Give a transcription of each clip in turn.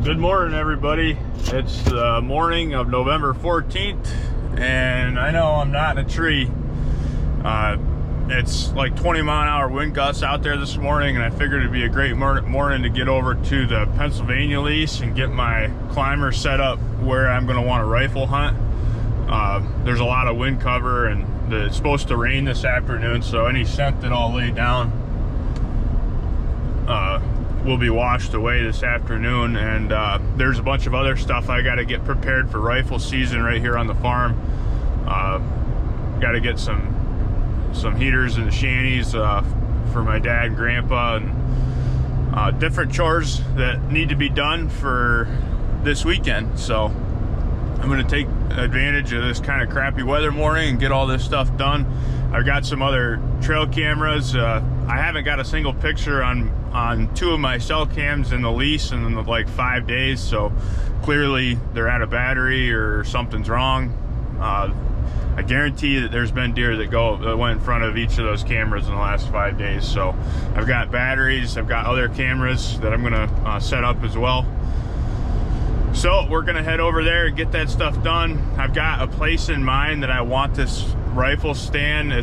Good morning, everybody. It's the morning of November 14th, and I know I'm not in a tree. It's like 20-mile-an-hour wind gusts out there this morning, and I figured it'd be a great morning to get over to the Pennsylvania lease and get my climber set up where I'm going to want to rifle hunt. There's a lot of wind cover, and it's supposed to rain this afternoon, so any scent that I'll lay down will be washed away this afternoon. And there's a bunch of other stuff I got to get prepared for rifle season right here on the farm. Got to get some heaters and the shanties for my dad and grandpa, and different chores that need to be done for this weekend. So I'm going to take advantage of this kind of crappy weather morning and get all this stuff done. I've got some other trail cameras. I haven't got a single picture on two of my cell cams in the lease in like 5 days, so clearly they're out of battery or something's wrong. I guarantee that there's been deer that went in front of each of those cameras in the last 5 days. So I've got batteries, I've got other cameras that I'm gonna set up as well. So we're gonna head over there and get that stuff done. I've got a place in mind that I want this rifle stand.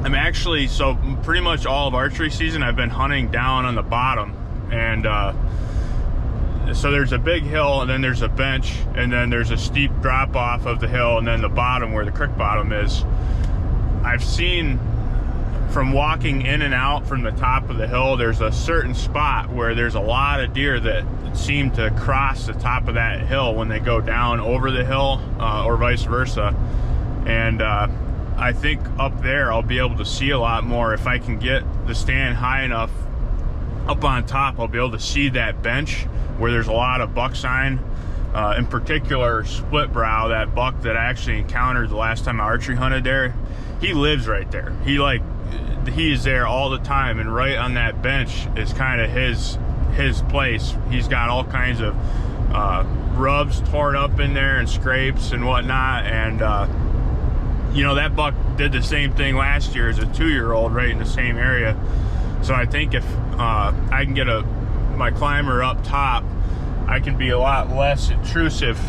I'm actually, so pretty much all of archery season I've been hunting down on the bottom, and so there's a big hill, and then there's a bench, and then there's a steep drop off of the hill, and then the bottom where the creek bottom is. I've seen from walking in and out from the top of the hill, there's a certain spot where there's a lot of deer that seem to cross the top of that hill when they go down over the hill, or vice versa. And I think up there I'll be able to see a lot more. If I can get the stand high enough up on top, I'll be able to see that bench where there's a lot of buck sign, in particular split brow, that buck that I actually encountered the last time I archery hunted there. He lives right there. He's there all the time, and right on that bench is kind of his place. He's got all kinds of rubs torn up in there and scrapes and whatnot, and you know, that buck did the same thing last year as a 2-year-old right in the same area. So I think if I can get my climber up top, I can be a lot less intrusive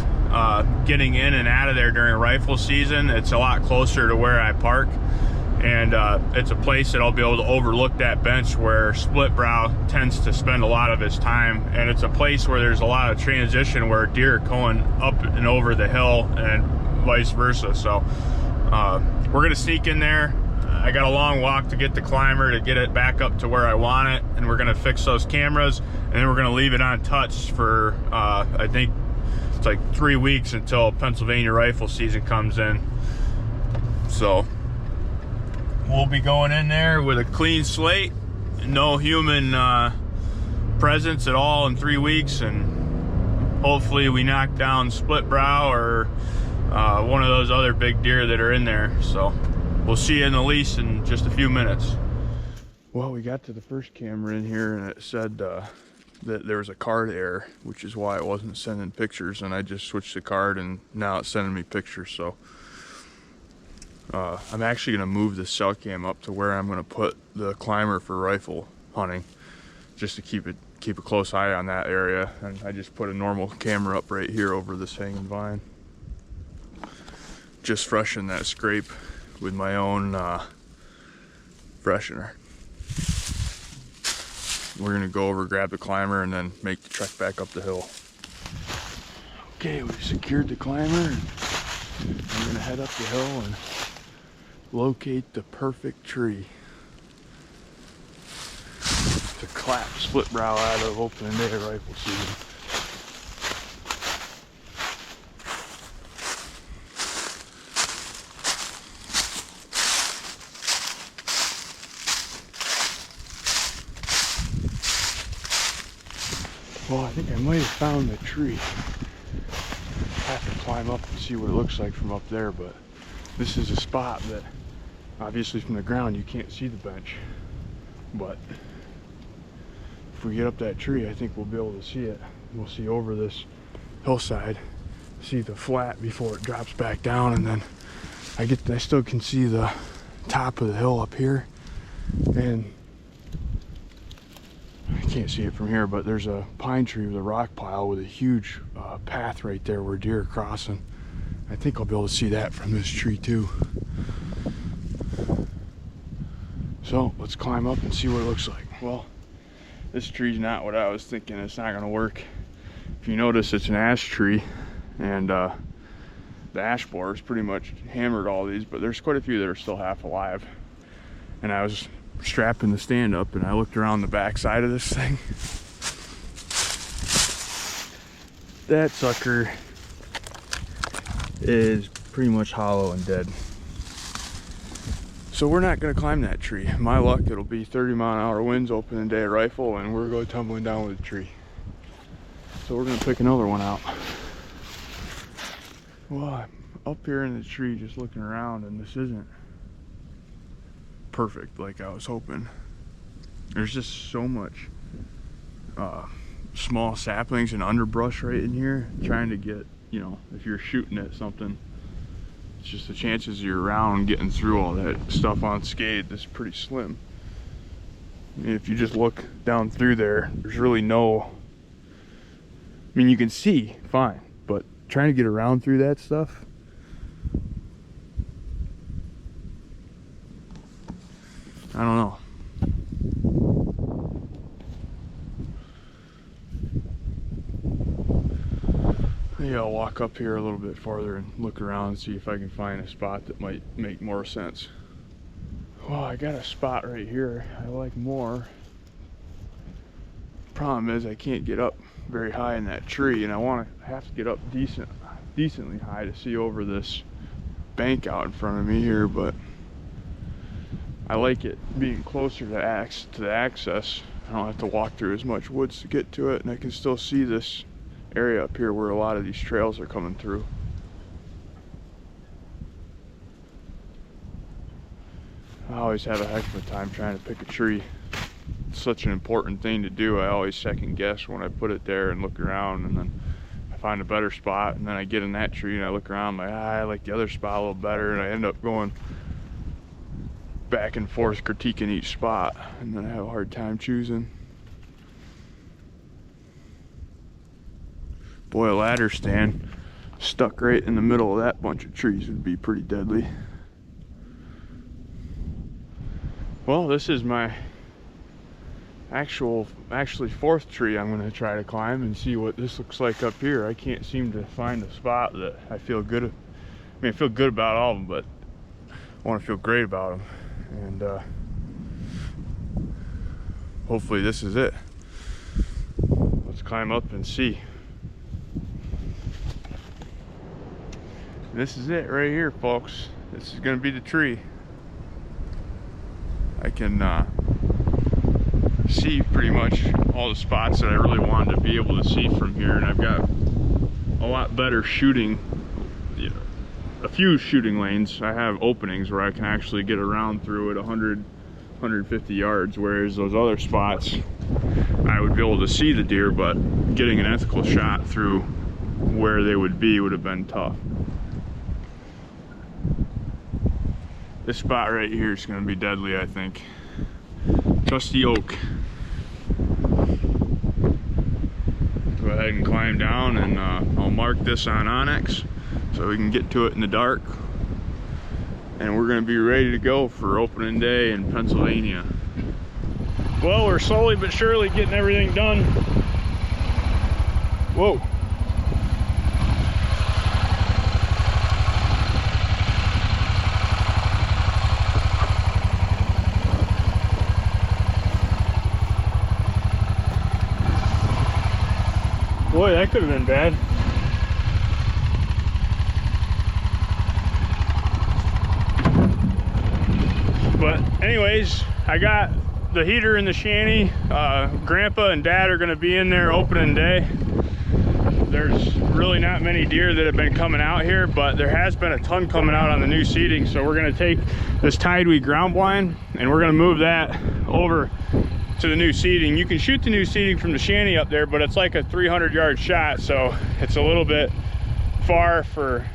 getting in and out of there during rifle season. It's a lot closer to where I park, and it's a place that I'll be able to overlook that bench where split brow tends to spend a lot of his time, and it's a place where there's a lot of transition where deer are going up and over the hill and vice versa. So we're gonna sneak in there. I got a long walk to get the climber to get it back up to where I want it, and we're gonna fix those cameras, and then we're gonna leave it untouched for I think it's like 3 weeks until Pennsylvania rifle season comes in. So we'll be going in there with a clean slate, no human presence at all in 3 weeks, and hopefully we knock down split brow or one of those other big deer that are in there. So we'll see you in the lease in just a few minutes. Well, we got to the first camera in here, and it said that there was a card error, which is why it wasn't sending pictures, and I just switched the card and now it's sending me pictures. So I'm actually going to move the cell cam up to where I'm going to put the climber for rifle hunting, just to keep a close eye on that area. And I just put a normal camera up right here over this hanging vine. Just freshen that scrape with my own freshener. We're gonna go over, grab the climber, and then make the trek back up the hill. Okay, we've secured the climber, and I'm gonna head up the hill and locate the perfect tree to clap split brow out of opening day of rifle season. Well, I think I might have found the tree. I have to climb up and see what it looks like from up there, but this is a spot that obviously from the ground you can't see the bench, but if we get up that tree, I think we'll be able to see it. We'll see over this hillside, see the flat before it drops back down, and then I still can see the top of the hill up here, and I can't see it from here, but there's a pine tree with a rock pile with a huge path right there where deer are crossing. I think I'll be able to see that from this tree too. So let's climb up and see what it looks like. Well, this tree's not what I was thinking. It's not gonna work. If you notice, it's an ash tree, and the ash borers pretty much hammered all these, but there's quite a few that are still half alive. And I was strapping the stand up and I looked around the back side of this thing. That sucker is pretty much hollow and dead. So we're not gonna climb that tree. My luck, it'll be 30-mile-an-hour winds opening day at rifle and we're going tumbling down with the tree. So we're gonna pick another one out. Well, I'm up here in the tree just looking around, and this isn't perfect like I was hoping. There's just so much small saplings and underbrush right in here, trying to get, you know, if you're shooting at something, it's just the chances you're around getting through all that stuff unscathed is pretty slim. I mean, if you just look down through there, there's really no, I mean, you can see fine, but trying to get around through that stuff, I don't know. Maybe I'll walk up here a little bit farther and look around and see if I can find a spot that might make more sense. Well, I got a spot right here I like more. Problem is I can't get up very high in that tree, and I have to get up decently high to see over this bank out in front of me here, but I like it being closer to the access. I don't have to walk through as much woods to get to it, and I can still see this area up here where a lot of these trails are coming through. I always have a heck of a time trying to pick a tree. It's such an important thing to do. I always second guess when I put it there and look around, and then I find a better spot, and then I get in that tree and I look around, I'm like, I like the other spot a little better, and I end up going back and forth critiquing each spot, and then I have a hard time choosing. Boy, a ladder stand stuck right in the middle of that bunch of trees would be pretty deadly. Well, this is my actually fourth tree I'm going to try to climb and see what this looks like up here. I can't seem to find a spot that I feel good. I mean, I feel good about all of them, but I want to feel great about them. And hopefully this is it. Let's climb up and see. This is it right here, folks. This is going to be the tree. I can see pretty much all the spots that I really wanted to be able to see from here, and I've got a lot better shooting, a few shooting lanes. I have openings where I can actually get around through at 100, 150 yards, whereas those other spots I would be able to see the deer, but getting an ethical shot through where they would have been tough. This spot right here is going to be deadly, I think. Trusty oak. Go ahead and climb down, and I'll mark this on Onyx so we can get to it in the dark. And we're going to be ready to go for opening day in Pennsylvania. Well, we're slowly but surely getting everything done. Whoa. Boy, that could have been bad. But anyways, I got the heater in the shanty. Grandpa and Dad are going to be in there opening day. There's really not many deer that have been coming out here, but there has been a ton coming out on the new seating. So we're going to take this Tideweed ground blind and we're going to move that over to the new seating. You can shoot the new seating from the shanty up there, but it's like a 300-yard shot, so it's a little bit far for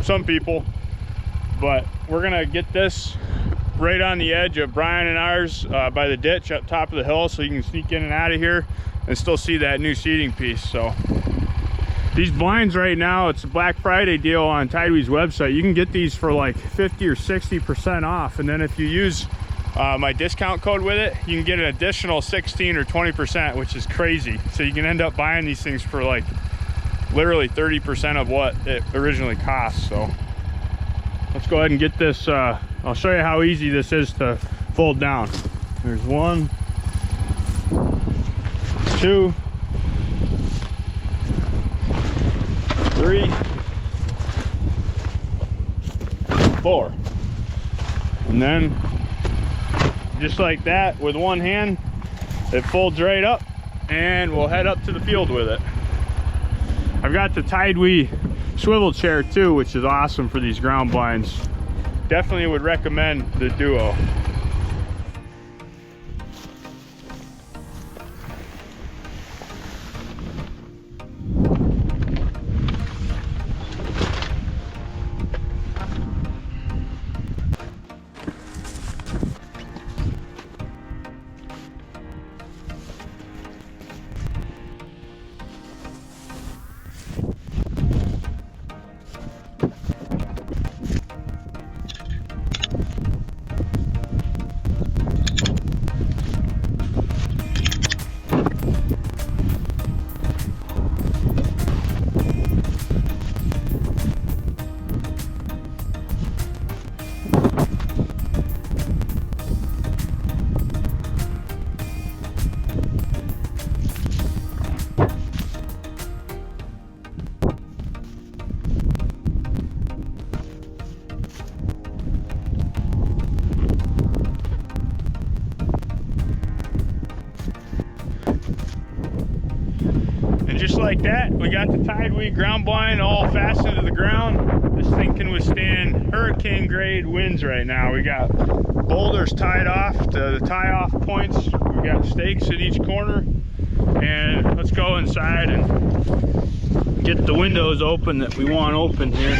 some people. But we're gonna get this right on the edge of Brian and ours by the ditch up top of the hill, so you can sneak in and out of here and still see that new seating piece. So these blinds right now, it's a Black Friday deal on Tideweed's website. You can get these for like 50 or 60% off, and then if you use my discount code with it, you can get an additional 16 or 20%, which is crazy. So you can end up buying these things for like literally 30% of what it originally cost. So let's go ahead and get this. I'll show you how easy this is to fold down. There's 1, 2, 3, 4, and then just like that, with one hand, it folds right up, and we'll head up to the field with it. I've got the Tideweed swivel chair too, which is awesome for these ground blinds. Definitely would recommend the Duo. Just like that, we got the Tideweed ground blind all fastened to the ground. This thing can withstand hurricane grade winds right now. We got boulders tied off to the tie off points. We got stakes at each corner, and let's go inside and get the windows open that we want open here.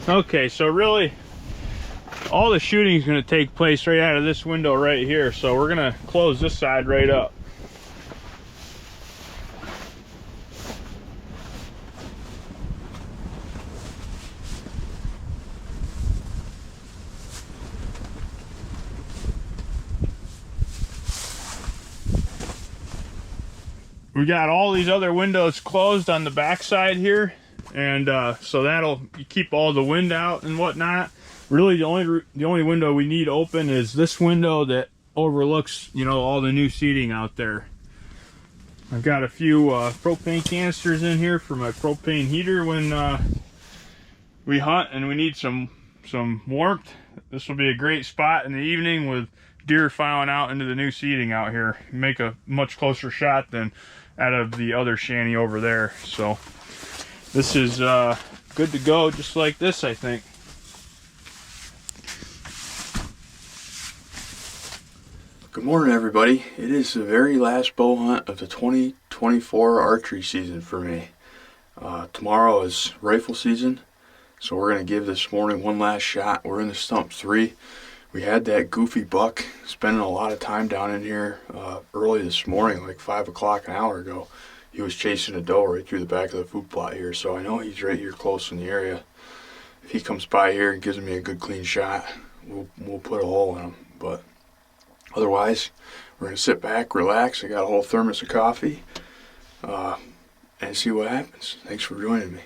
Okay, so really all the shooting is going to take place right out of this window right here, so we're going to close this side right up. We got all these other windows closed on the back side here, and so that'll keep all the wind out and whatnot. Really, the only window we need open is this window that overlooks, you know, all the new seating out there. I've got a few propane canisters in here for my propane heater when we hunt and we need some warmth. This will be a great spot in the evening with deer filing out into the new seating out here. Make a much closer shot than out of the other shanty over there. So this is good to go, just like this, I think. Good morning, everybody. It is the very last bow hunt of the 2024 archery season for me. Tomorrow is rifle season, so we're going to give this morning one last shot. We're in the Stump 3. We had that goofy buck spending a lot of time down in here early this morning, like 5 o'clock an hour ago. He was chasing a doe right through the back of the food plot here, so I know he's right here close in the area. If he comes by here and gives me a good clean shot, we'll put a hole in him. But otherwise, we're going to sit back, relax. I got a whole thermos of coffee, and see what happens. Thanks for joining me.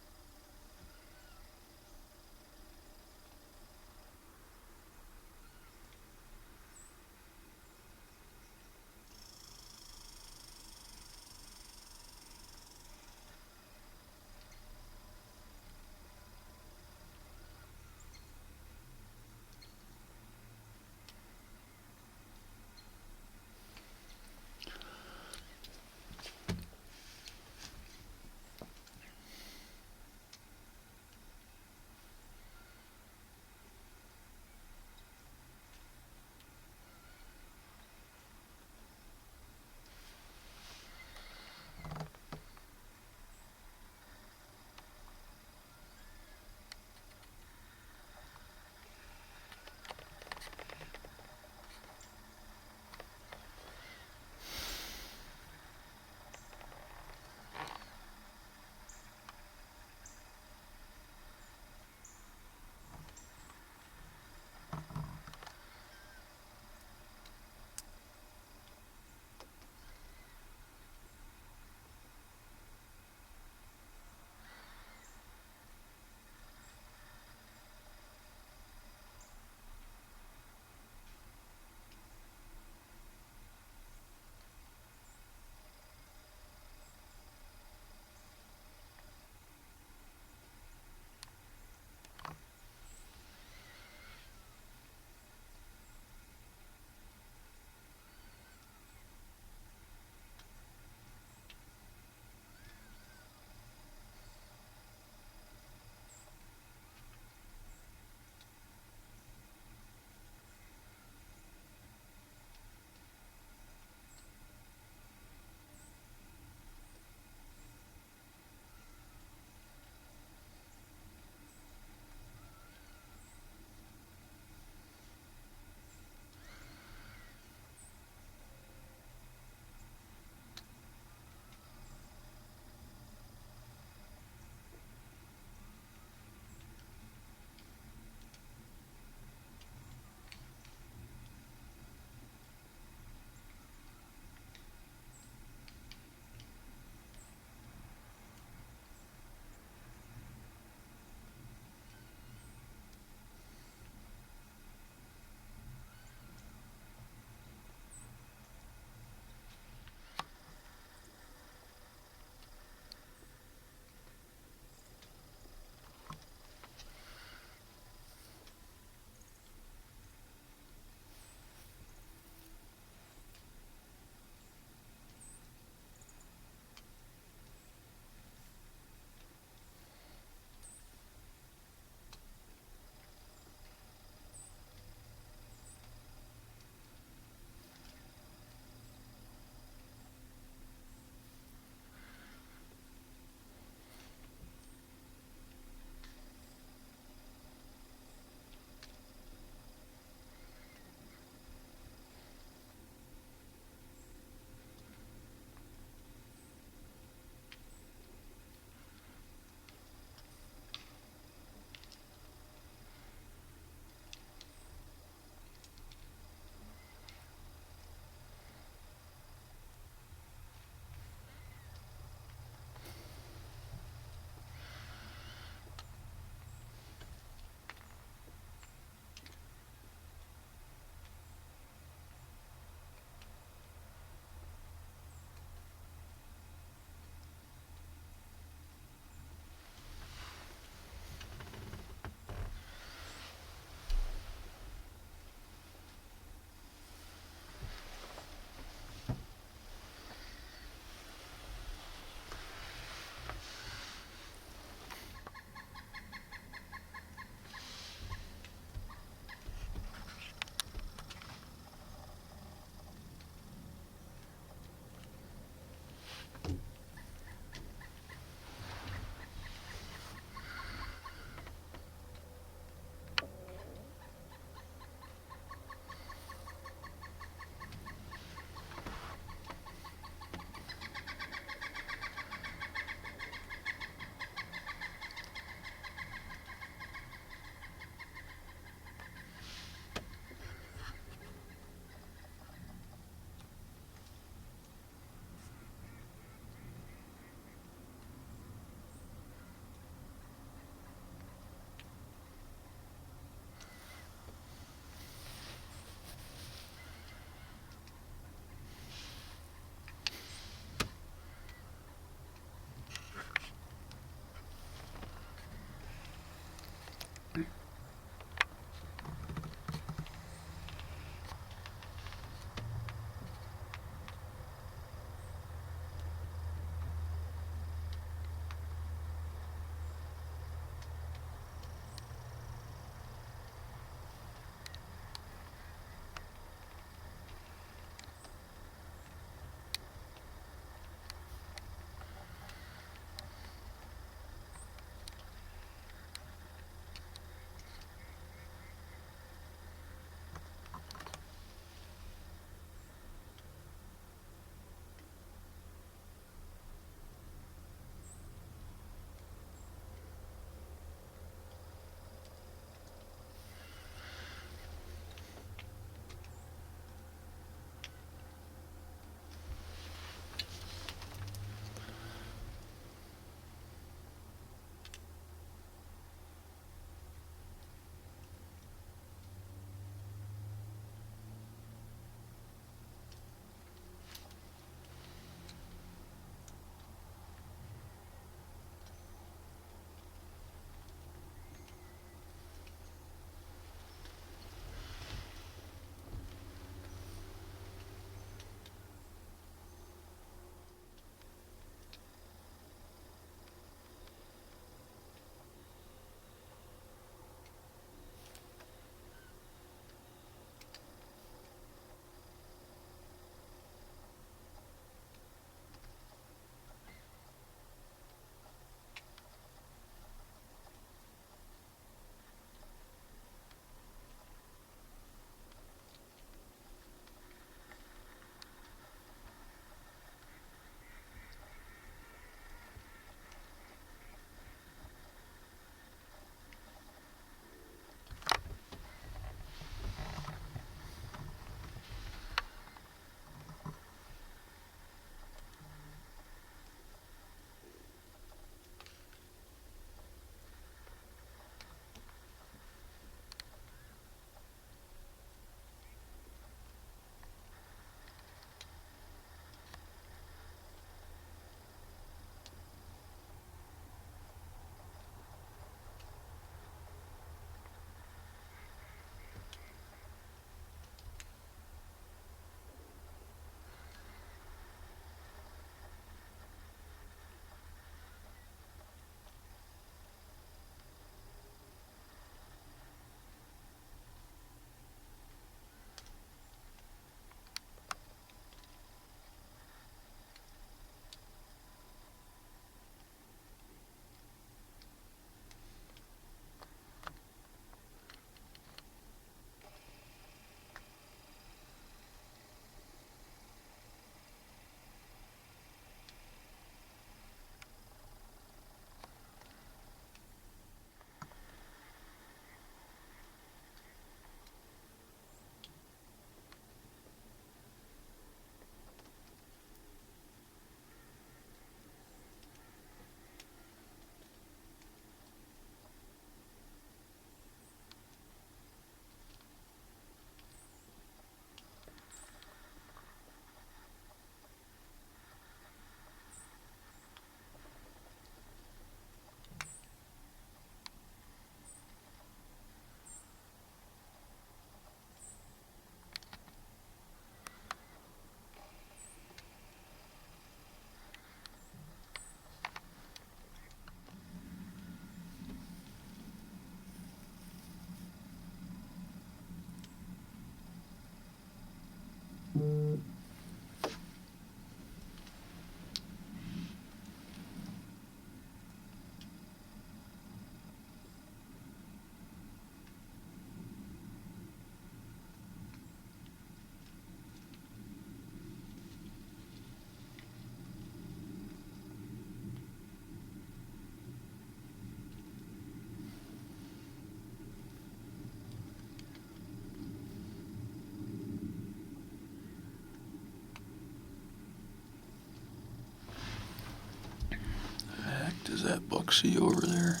that buck see over there?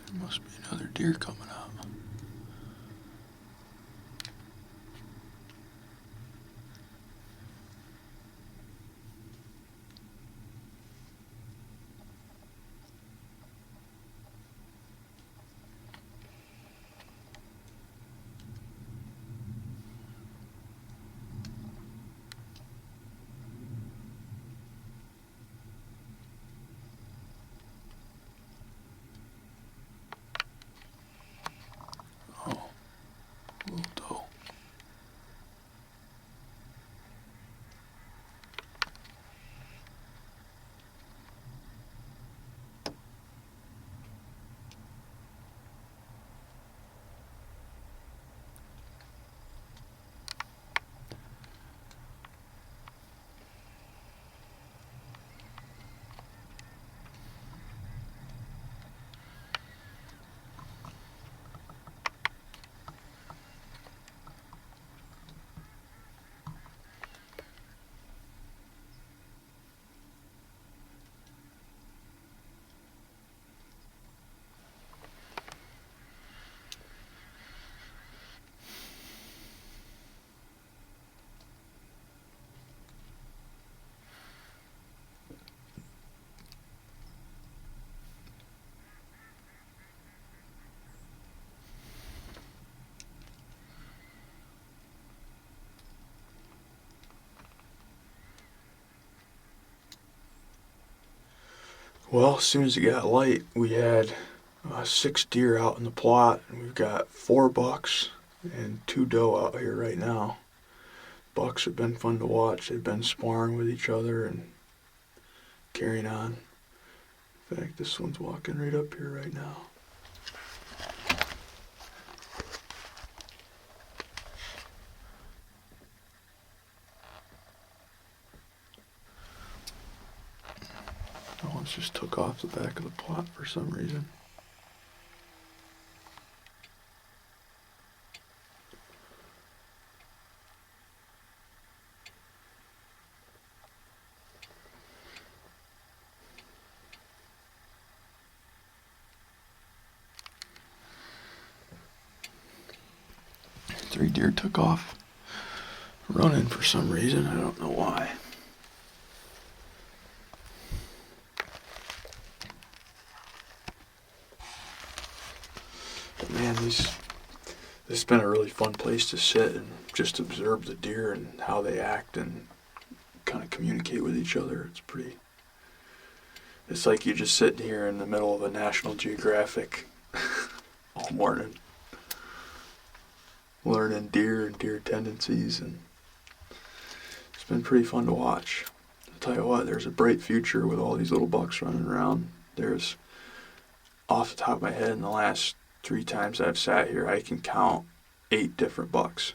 There must be another deer coming up. Oh, little doe. Well, as soon as it got light, we had 6 deer out in the plot, and we've got 4 bucks and 2 doe out here right now. Bucks have been fun to watch. They've been sparring with each other and carrying on. In fact, this one's walking right up here right now. That one's just took off the back of the plot for some reason. Three deer took off running for some reason. I don't know why. But man, this has been a really fun place to sit and just observe the deer and how they act and kind of communicate with each other. It's like you just sitting here in the middle of a National Geographic all morning, learning deer and deer tendencies, and it's been pretty fun to watch. I'll tell you what, there's a bright future with all these little bucks running around. There's, off the top of my head, in the last 3 times I've sat here, I can count 8 different bucks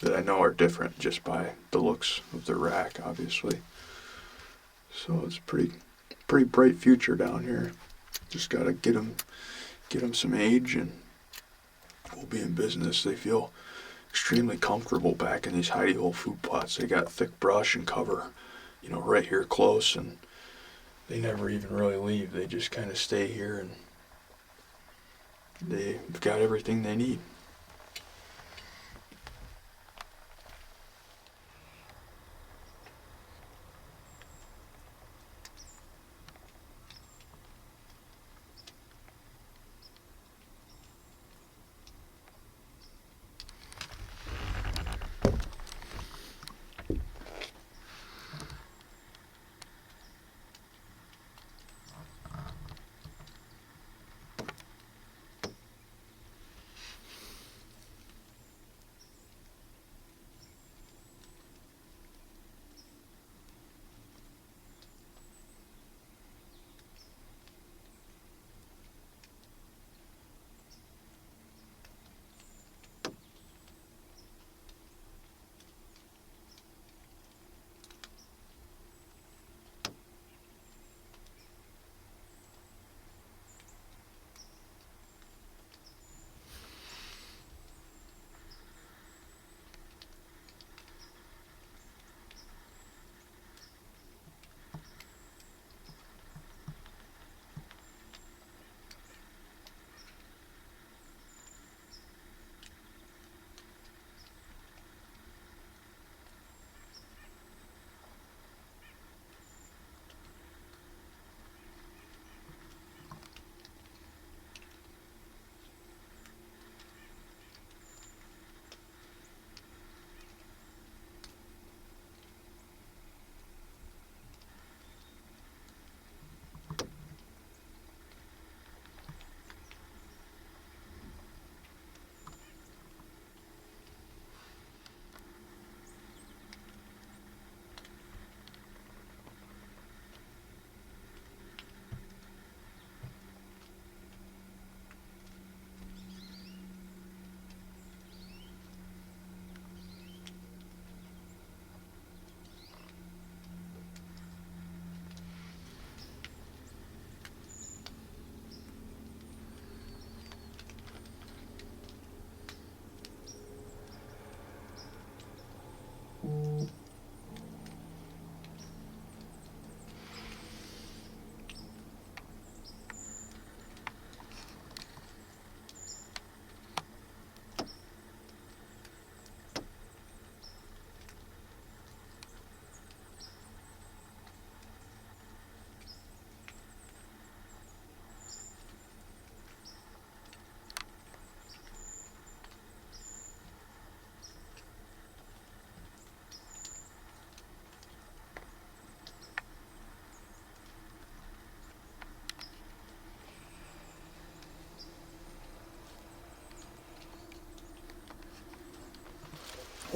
that I know are different just by the looks of the rack, obviously. So it's pretty bright future down here. Just gotta get them some age and we'll be in business. They feel extremely comfortable back in these hidey hole food plots. They got thick brush and cover, right here close, and they never even really leave. They just kind of stay here, and they've got everything they need.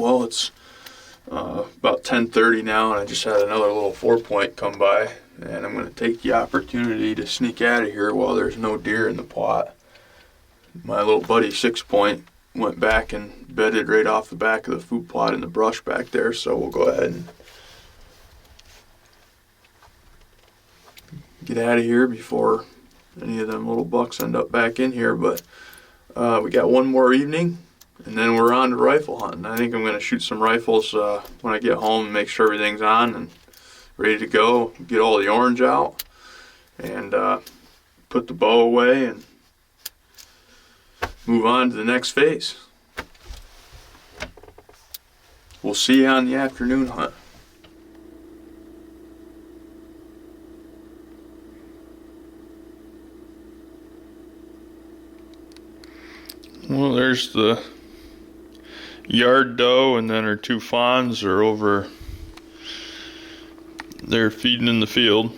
Well, it's about 10:30 now, and I just had another little 4-point come by, and I'm going to take the opportunity to sneak out of here while there's no deer in the plot. My little buddy 6-point went back and bedded right off the back of the food plot in the brush back there, so we'll go ahead and get out of here before any of them little bucks end up back in here. But we got one more evening, and then we're on to rifle hunting. I think I'm going to shoot some rifles when I get home and make sure everything's on and ready to go. Get all the orange out and put the bow away and move on to the next phase. We'll see you on the afternoon hunt. Well, there's the yard doe, and then her 2 fawns are over there feeding in the field.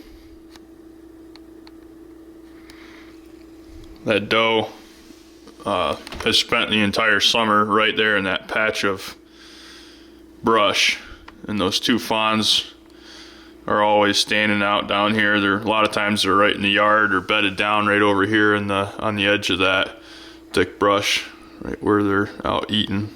That doe has spent the entire summer right there in that patch of brush, and those 2 fawns are always standing out down here. A lot of times they're right in the yard or bedded down right over here on the edge of that thick brush, right where they're out eating.